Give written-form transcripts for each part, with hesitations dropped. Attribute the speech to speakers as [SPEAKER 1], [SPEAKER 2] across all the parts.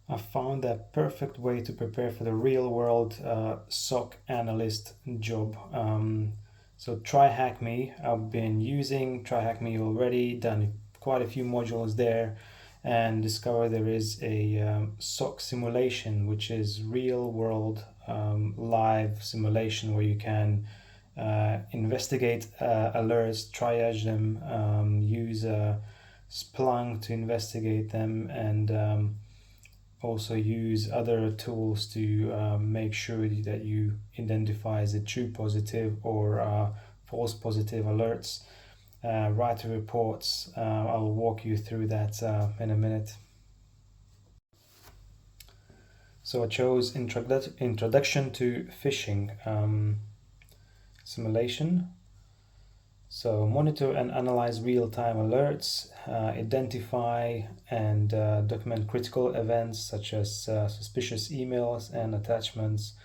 [SPEAKER 1] I found a perfect way to prepare for the real world SOC analyst job. So TryHackMe, I've been using TryHackMe already, done quite a few modules there, and discovered there is a SOC simulation, which is real world live simulation where you can investigate alerts, triage them, use Splunk to investigate them, and also use other tools to make sure that you identify as a true positive or false positive alerts, write reports. I'll walk you through that in a minute. So I chose Introduction to Phishing Simulation. So monitor and analyze real-time alerts, identify and document critical events such as suspicious emails and attachments,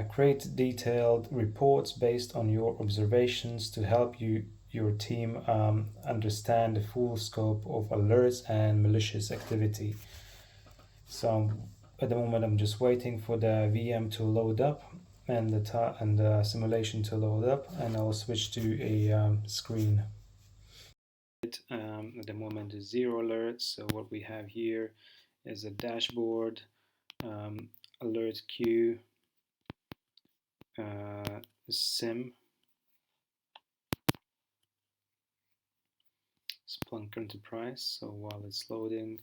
[SPEAKER 1] create detailed reports based on your observations to help your team understand the full scope of alerts and malicious activity. So at the moment, I'm just waiting for the VM to load up and the simulation to load up, and I'll switch to a screen. At the moment is 0 alerts. So what we have here is a dashboard, alert queue, SIM, Splunk Enterprise. So while it's loading,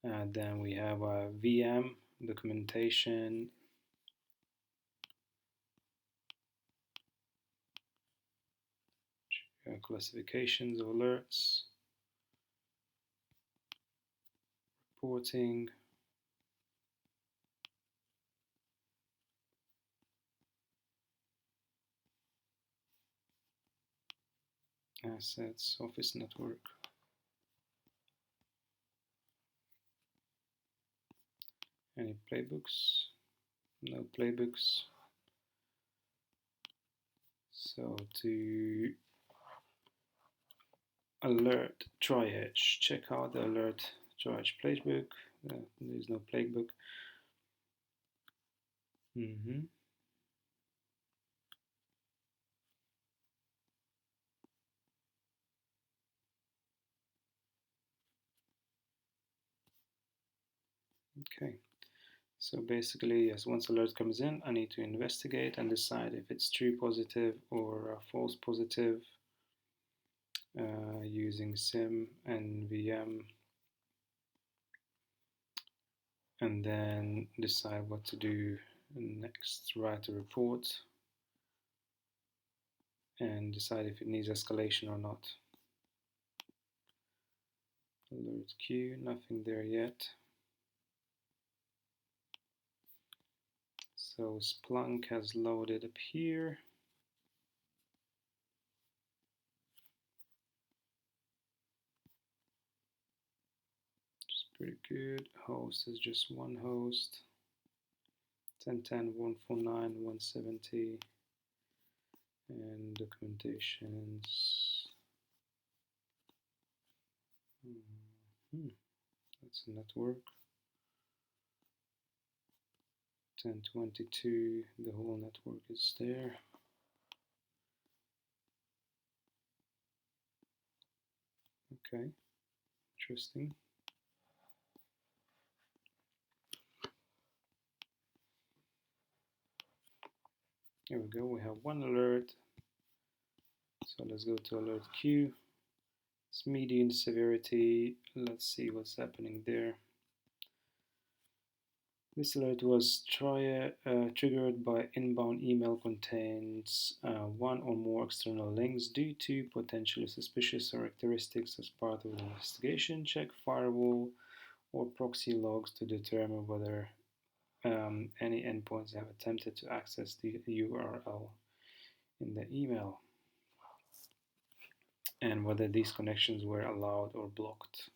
[SPEAKER 1] then we have a VM documentation, classifications of alerts, reporting, assets, office network. Any playbooks? No playbooks. So to alert triage, check out the alert triage playbook. There's no playbook. Okay. So basically, yes, once alert comes in, I need to investigate and decide if it's true positive or false positive using SIM and VM, and then decide what to do next. Write a report and decide if it needs escalation or not. Alert queue, nothing there yet. So Splunk has loaded up here. Which is pretty good. Host is just one host. 10.10.149.170. And documentations. That's a network. 1022, the whole network is there. Okay, interesting. Here we go, we have one alert. So let's go to alert queue. It's medium severity. Let's see what's happening there. This alert was triggered by inbound email contains one or more external links due to potentially suspicious characteristics. As part of the investigation, check firewall or proxy logs to determine whether any endpoints have attempted to access the URL in the email and whether these connections were allowed or blocked.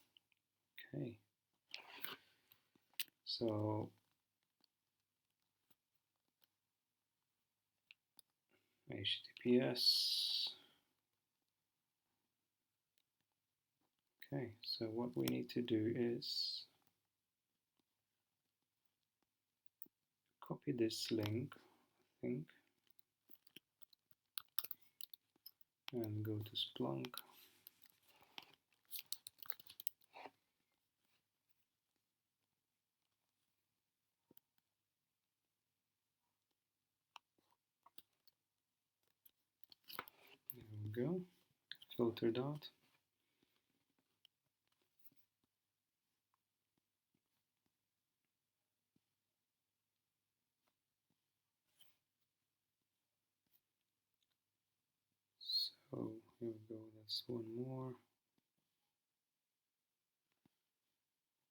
[SPEAKER 1] Okay, so HTTPS. Okay, so what we need to do is copy this link, I think, and go to Splunk. There we go, filtered out. So here we go, that's one more.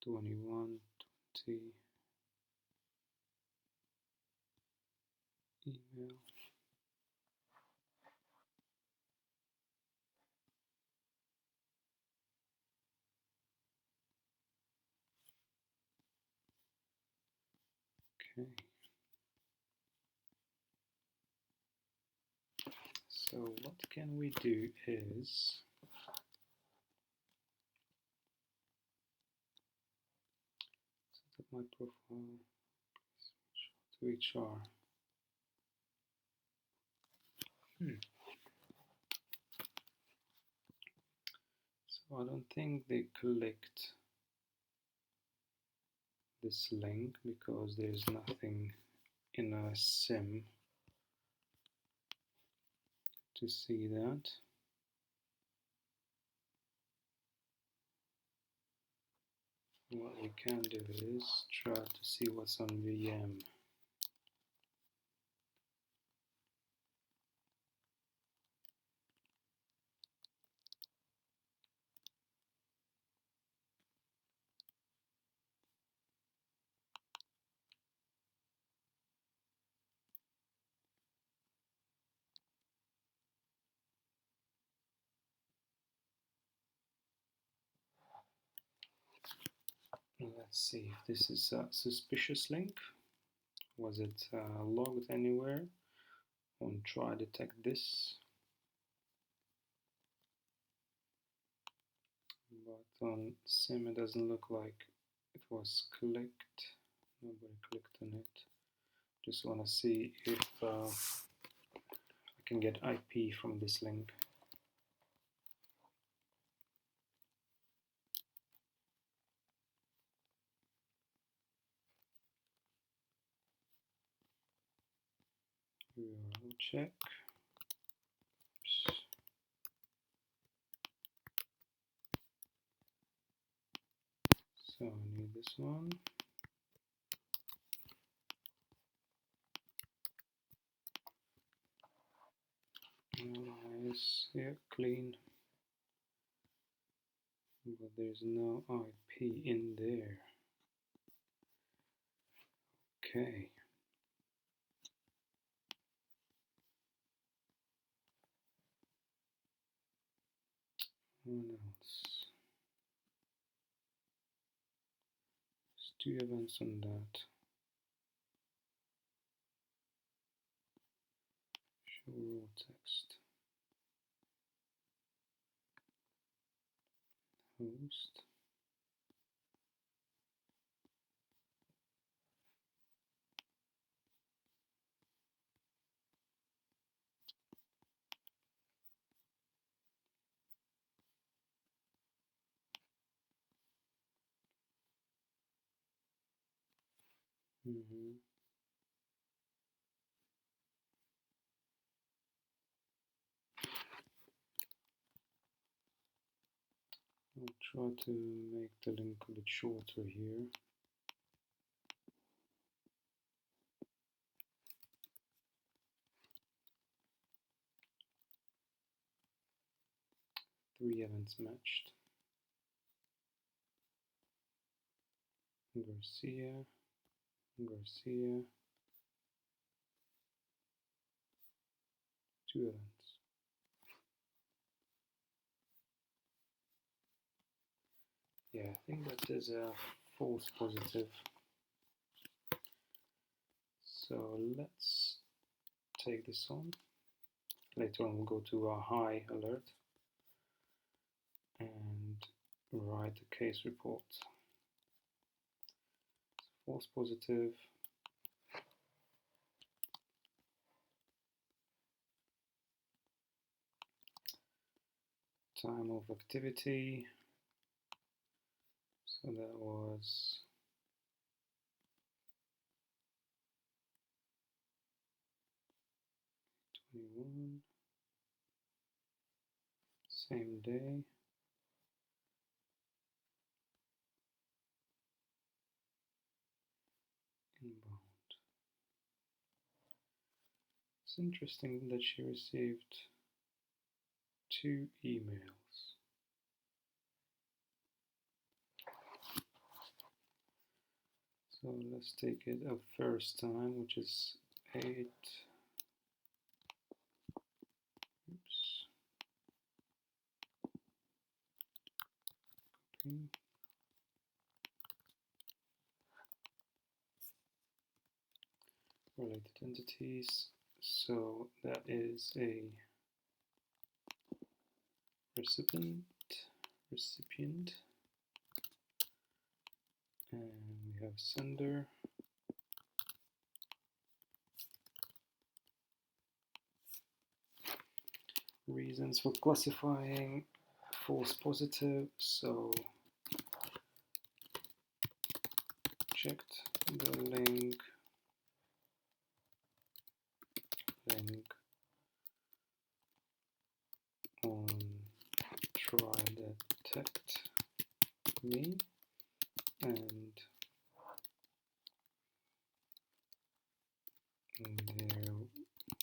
[SPEAKER 1] 21, 20, email. Okay. So what can we do is set up my profile, switch to HR. So I don't think they collect this link because there's nothing in a sim to see that. What we can do is try to see what's on VM. Let's see if this is a suspicious link. Was it logged anywhere? On try detect this. But on sim it doesn't look like it was clicked. Nobody clicked on it. Just want to see if I can get IP from this link. URL check. Oops. So I need this one. Analyze, yeah, clean. But there's no IP in there. Okay. What else? There's 2 events on that. Show raw text. Host. I'll try to make the link a bit shorter here. Three events matched. Garcia, Garcia, 2 events. Yeah, I think that is a false positive. So let's take this on. Later on we'll go to a high alert and write a case report. False positive, time of activity. So that was 21, same day. Inbound. It's interesting that she received 2 emails. So let's take it a first time, which is 8. Oops. Copy. Related entities. So that is a recipient, and we have sender. Reasons for classifying false positive. So checked the link on TryHackMe, and there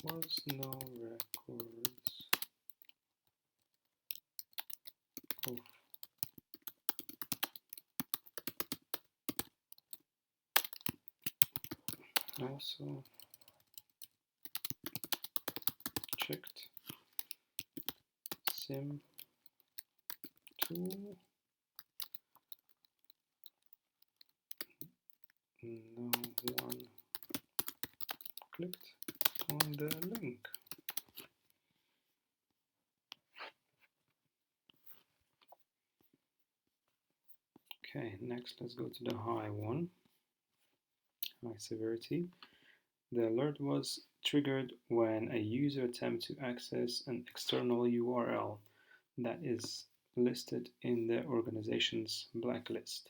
[SPEAKER 1] was no records of also checked SIM tool. No one clicked on the link. Okay, next let's go to the high one, high severity. The alert was triggered when a user attempted to access an external URL that is listed in the organization's blacklist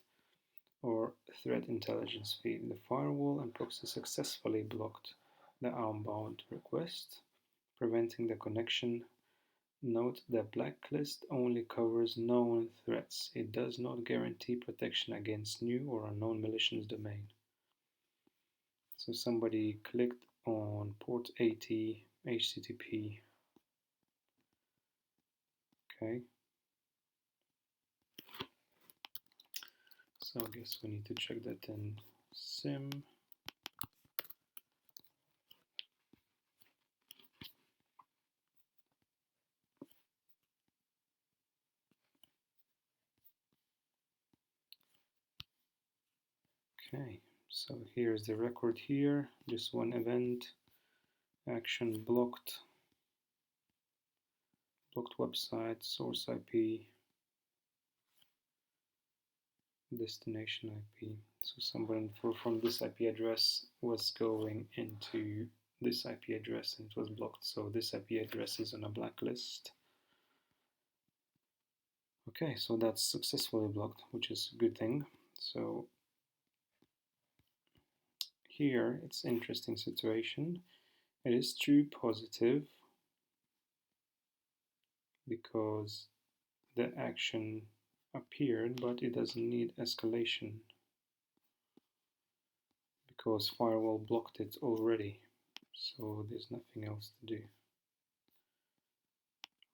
[SPEAKER 1] or threat intelligence feed. The firewall and proxy successfully blocked the outbound request, preventing the connection. Note the blacklist only covers known threats. It does not guarantee protection against new or unknown malicious domain. So somebody clicked on port 80 HTTP. Okay. So I guess we need to check that in SIM. Okay, so here's the record here. Just one event, action blocked website, source IP, destination IP. So someone from this IP address was going into this IP address and it was blocked. So this IP address is on a blacklist. Okay, so that's successfully blocked, which is a good thing. So here it's interesting situation. It is true positive because the action appeared, but it doesn't need escalation because firewall blocked it already. So there's nothing else to do.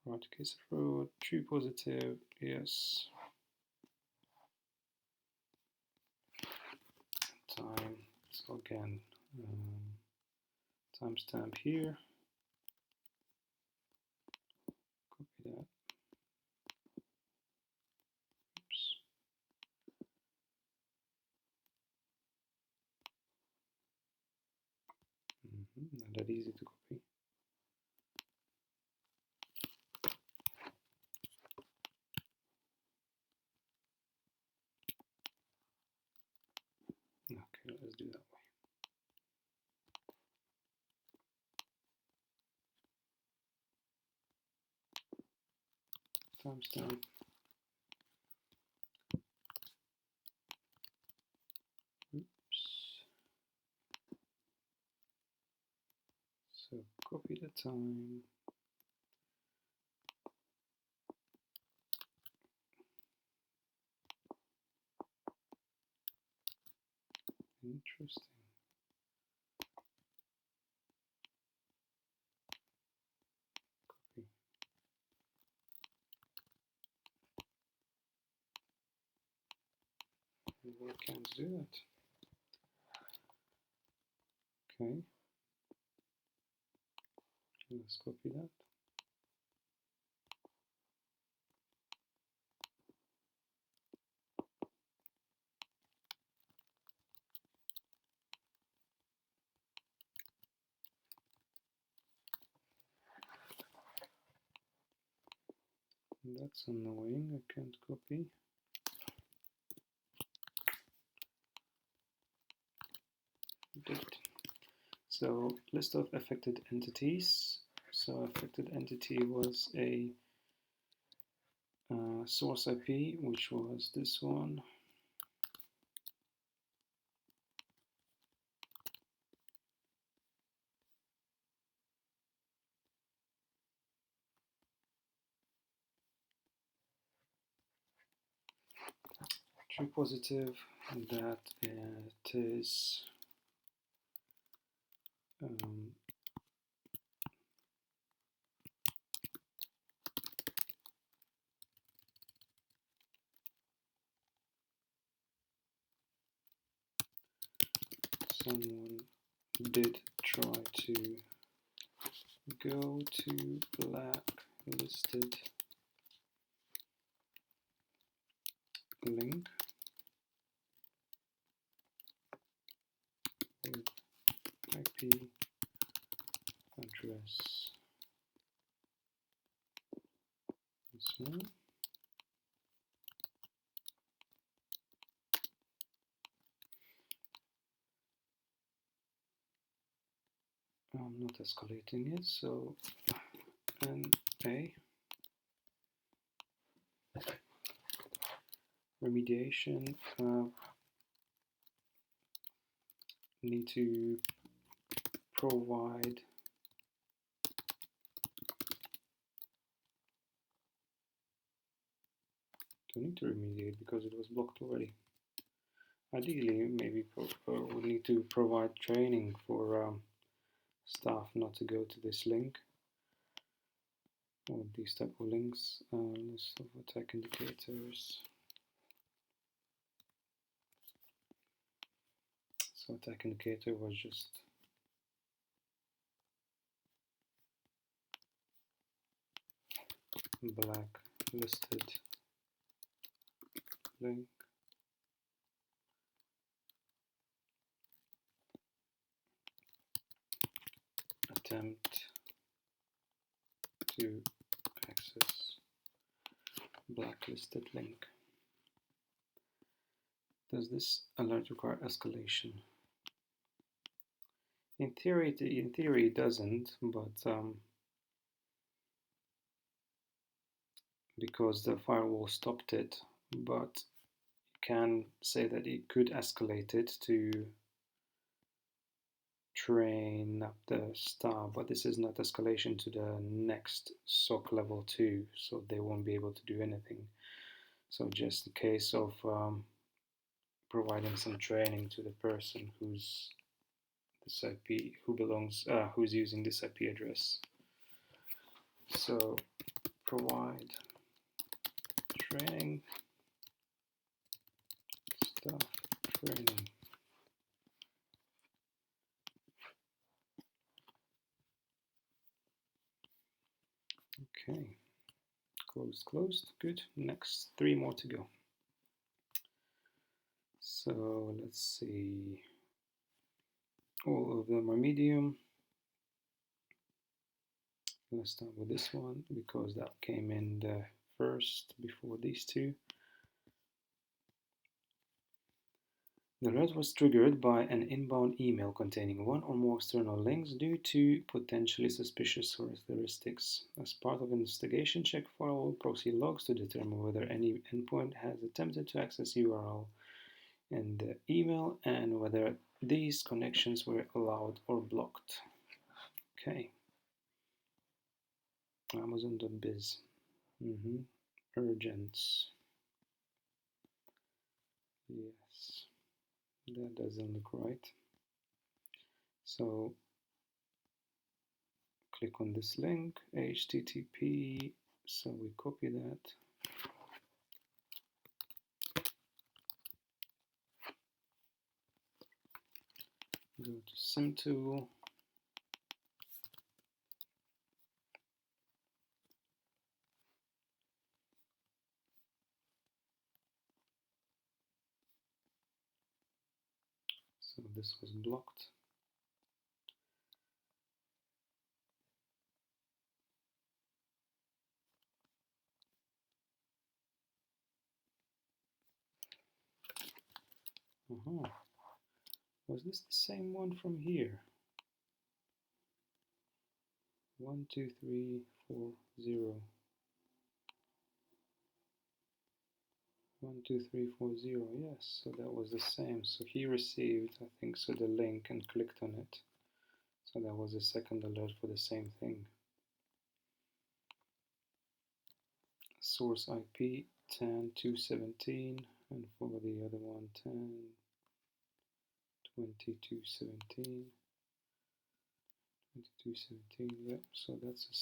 [SPEAKER 1] Right case fraud, true positive, yes. Time, so again, timestamp here. Copy that. Oops. Not that easy to copy. Okay, let's do that way. timestamp. Oops. So copy the time. Interesting. Copy. We can't do that. Okay. Let's copy that. That's annoying. I can't copy. Good. So list of affected entities. So affected entity was a source IP, which was this one. True positive, that it is someone did try to go to blacklisted link with IP address. This one. I'm not escalating it, so NA remediation need to provide don't need to remediate because it was blocked already. Ideally, maybe we need to provide training for staff not to go to this link or these type of links. List of attack indicators. So attack indicator was just blacklisted link. Attempt to access blacklisted link. Does this alert require escalation? In theory, it doesn't, but because the firewall stopped it, but you can say that it could escalate it to train up the star, but this is not escalation to the next SOC level 2, so they won't be able to do anything. So just a case of providing some training to the person who's this IP, who's using this IP address. So provide training, staff training. Okay, closed, good. Next, 3 more to go. So let's see, all of them are medium. Let's start with this one because that came in the first before these two. The alert was triggered by an inbound email containing one or more external links due to potentially suspicious characteristics. As part of an investigation, check firewall proxy logs to determine whether any endpoint has attempted to access URL in the email and whether these connections were allowed or blocked. Okay. Amazon.biz. Urgents. Yes. That doesn't look right. So click on this link, HTTP. So we copy that. Go to SimTool. So this was blocked. Was this the same one from here? 12340. 12340. Yes, so that was the same. So he received, I think, so the link and clicked on it. So that was the second alert for the same thing. Source IP 10.217, and for the other one 10.2217. 2217, yep, so that's the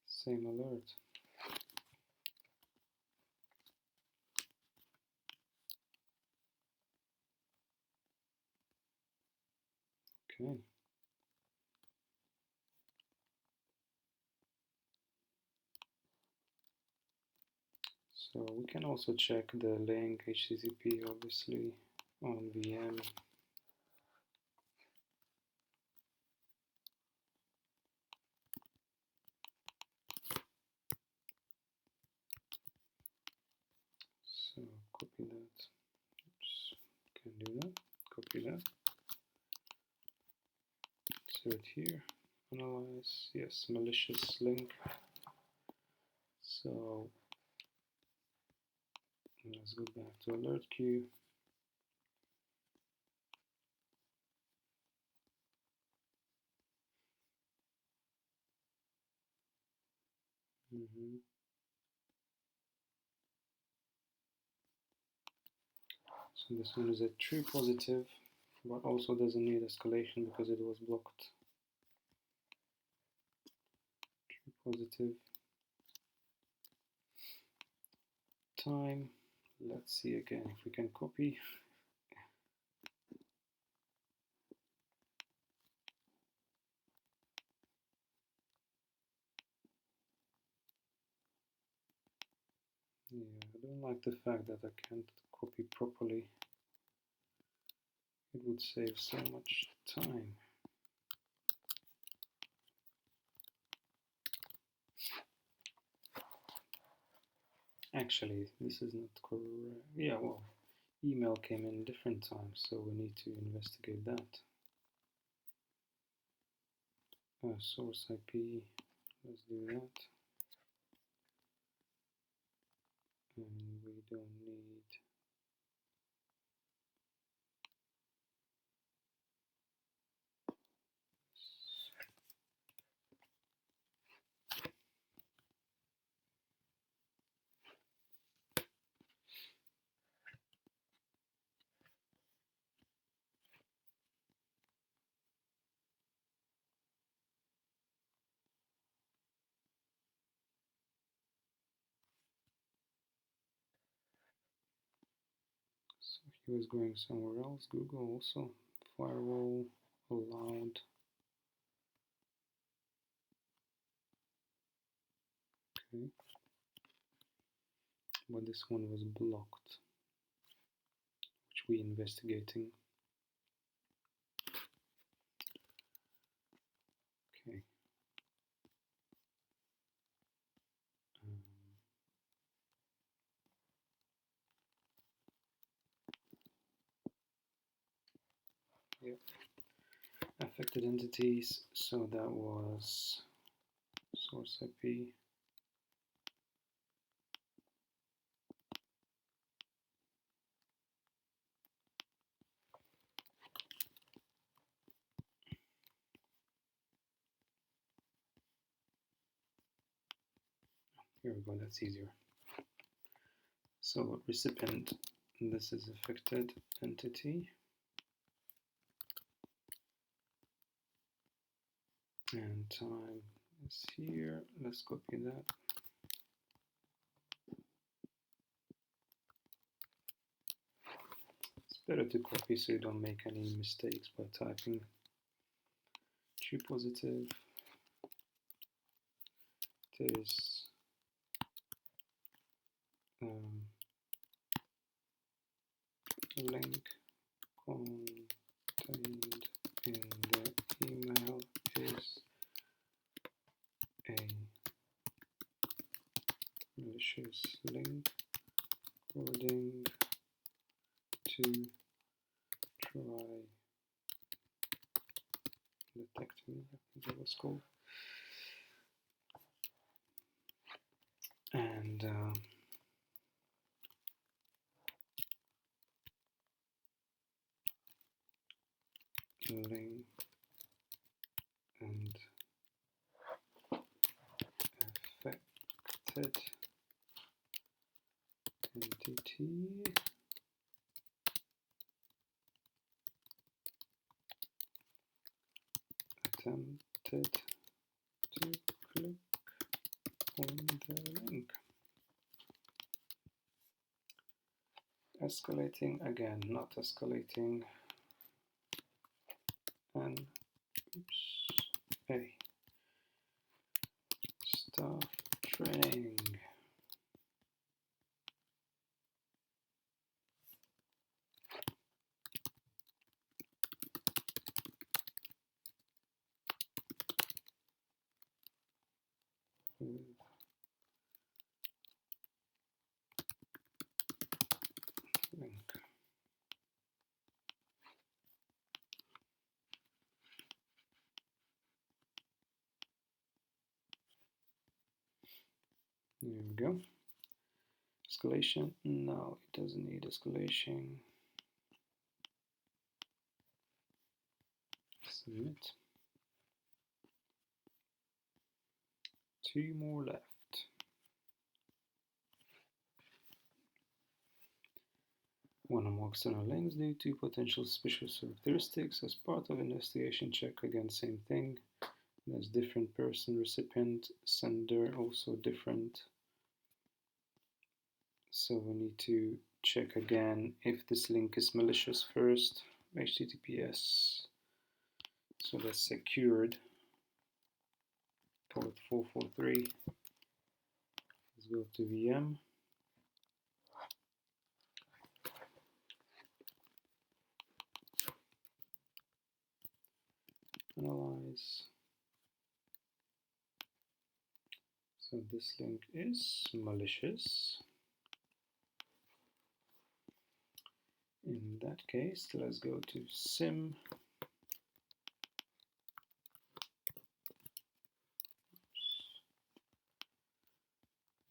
[SPEAKER 1] same alert. Okay. So we can also check the link HTTP, obviously, on VM. So copy that. Oops, can do that. Copy that. Insert here. Analyze. Yes, malicious link. So let's go back to alert queue. So this one is a true positive, but also doesn't need escalation because it was blocked. True positive. Time. Let's see again if we can copy. Yeah, I don't like the fact that I can't copy properly. It would save so much time. Actually, this is not correct. Yeah, well, email came in different times, so we need to investigate that. Source IP, let's do that. And we don't need so he was going somewhere else. Google also. Firewall allowed. Okay. But this one was blocked, which we investigating. Okay. yeah. Affected entities, so that was source IP. Here we go, that's easier. So recipient, this is affected entity. And time is here. Let's copy that. It's better to copy so you don't make any mistakes by typing. True positive. This link contained in the email is a malicious link according to try detecting, I think that was called. And link and affected entity attempted to click on the link. Escalating again, not escalating. And oops, a staff training. Link. There we go. Escalation. No, it doesn't need escalation. Submit. 2 more left. One or more external links due to potential suspicious characteristics as part of investigation check. Again, same thing. There's different person, recipient, sender, also different. So we need to check again if this link is malicious first. HTTPS. So that's secured. Port 443. Let's go to VM. Analyze. So this link is malicious. In that case, let's go to SIM.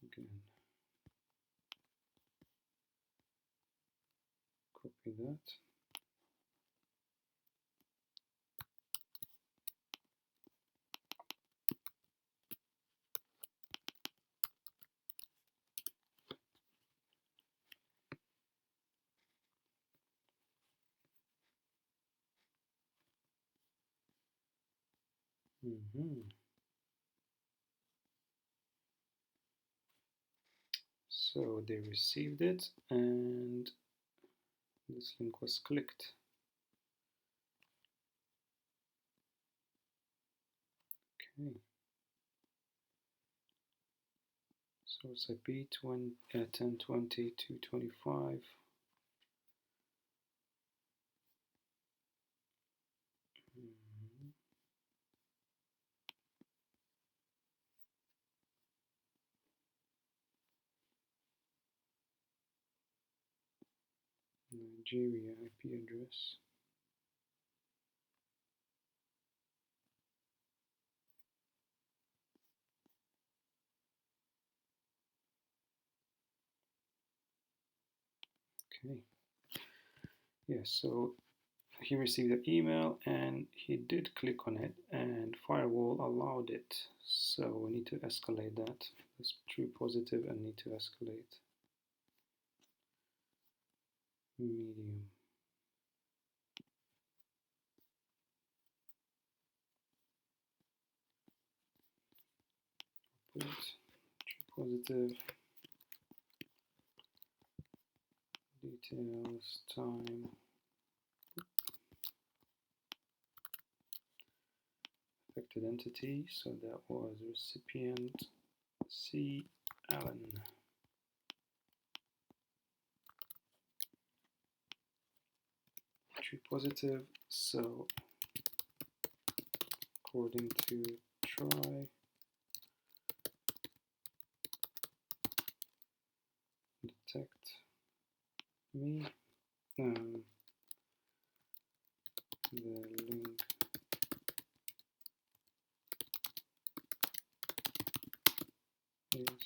[SPEAKER 1] Again, copy that. So they received it and this link was clicked. Okay. Source IP 1020.225. Nigeria IP address. Okay. Yeah, so he received the email and he did click on it and firewall allowed it. So we need to escalate that. It's true positive and need to escalate. Medium. Put true positive. Details, time. Affected entity, so that was recipient C. Allen. True positive, so according to try detect me, the link is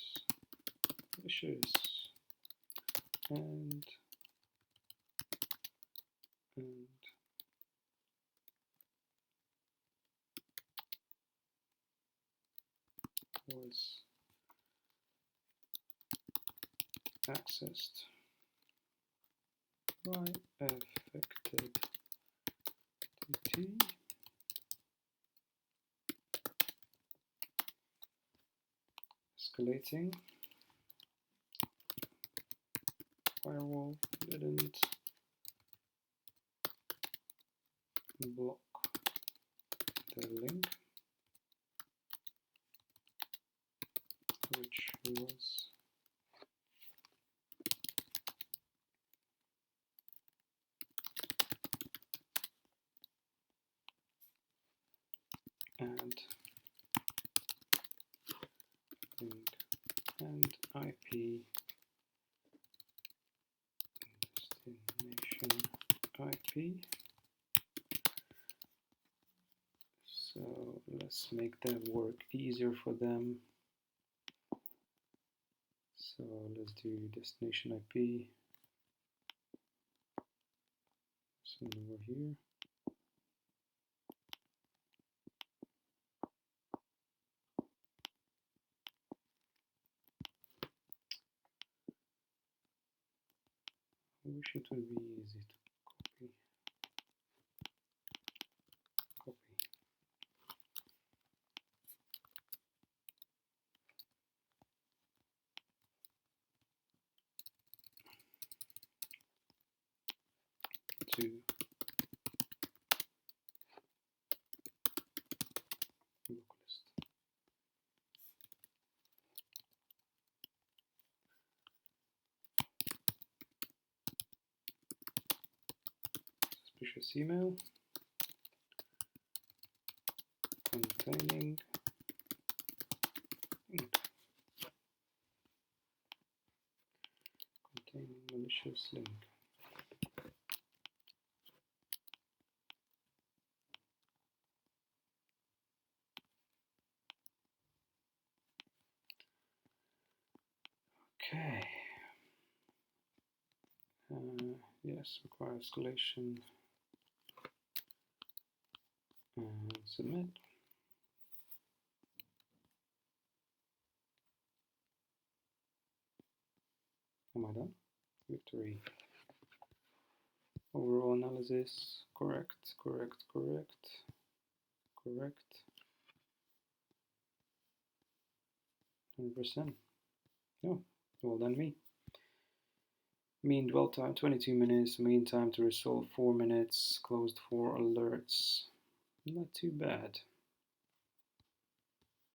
[SPEAKER 1] vicious and was accessed by affected DT. Escalating. Firewall didn't block the link, which was add link and IP destination IP. So let's make that work easier for them. So let's do destination IP. So over here. I wish it would be easy to copy. To localist. Suspicious email containing malicious link. Okay. Yes, require escalation and submit. Am I done? Victory. Overall analysis, correct. 100%. Oh, well done me. Mean dwell time 22 minutes, mean time to resolve 4 minutes, closed 4 alerts. Not too bad.